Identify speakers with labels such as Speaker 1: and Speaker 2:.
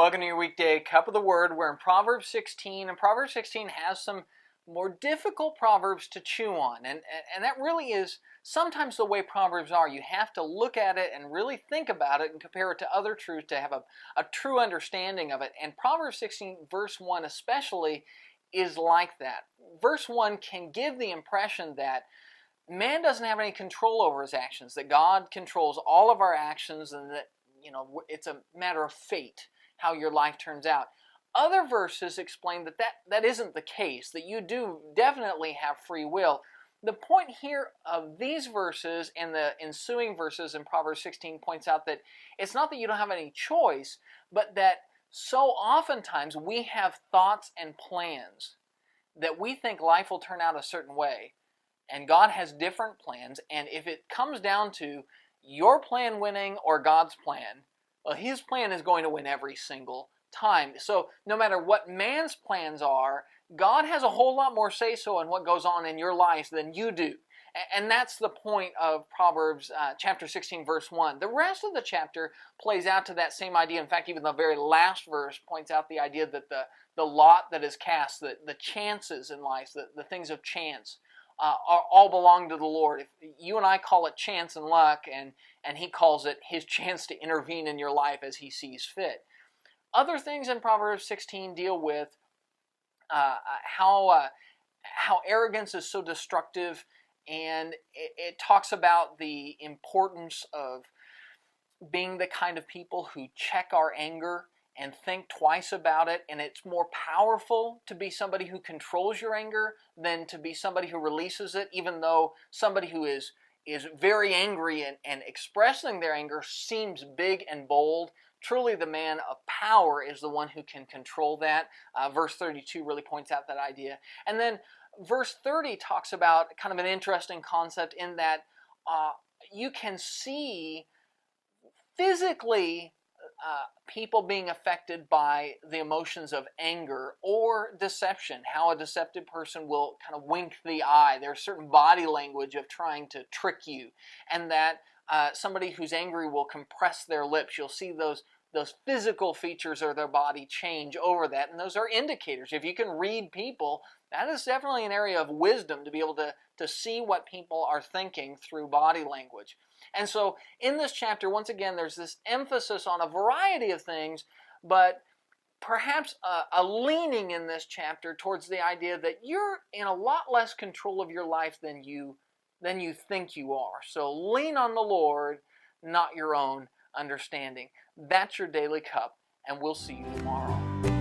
Speaker 1: Welcome to your weekday Cup of the Word. We're in Proverbs 16, and Proverbs 16 has some more difficult proverbs to chew on. And that really is sometimes the way Proverbs are. You have to look at it and really think about it and compare it to other truths to have a true understanding of it. And Proverbs 16, verse 1 especially, is like that. Verse 1 can give the impression that man doesn't have any control over his actions, that God controls all of our actions, and that it's a matter of fate how your life turns out. Other verses explain that isn't the case, that you do definitely have free will. The point here of these verses and the ensuing verses in Proverbs 16 points out that it's not that you don't have any choice, but that so oftentimes we have thoughts and plans that we think life will turn out a certain way, and God has different plans, and if it comes down to your plan winning or God's plan, well, His plan is going to win every single time. So no matter what man's plans are, God has a whole lot more say-so in what goes on in your life than you do. And that's the point of Proverbs chapter 16, verse 1. The rest of the chapter plays out to that same idea. In fact, even the very last verse points out the idea that the lot that is cast, the chances in life, the things of chance, all belong to the Lord. If you and I call it chance and luck, and He calls it His chance to intervene in your life as He sees fit. Other things in Proverbs 16 deal with how arrogance is so destructive, and it talks about the importance of being the kind of people who check our anger and think twice about it, and it's more powerful to be somebody who controls your anger than to be somebody who releases it, even though somebody who is very angry and expressing their anger seems big and bold. Truly the man of power is the one who can control that. Verse 32 really points out that idea. And then verse 30 talks about kind of an interesting concept in that you can see physically people being affected by the emotions of anger or deception, how a deceptive person will kind of wink the eye. There's certain body language of trying to trick you, and that somebody who's angry will compress their lips. You'll see those physical features of their body change over that, and those are indicators. If you can read people, that is definitely an area of wisdom to be able to see what people are thinking through body language. And so in this chapter, once again, there's this emphasis on a variety of things, but perhaps a leaning in this chapter towards the idea that you're in a lot less control of your life than you think you are. So lean on the Lord, not your own understanding. That's your Daily Cup, and we'll see you tomorrow.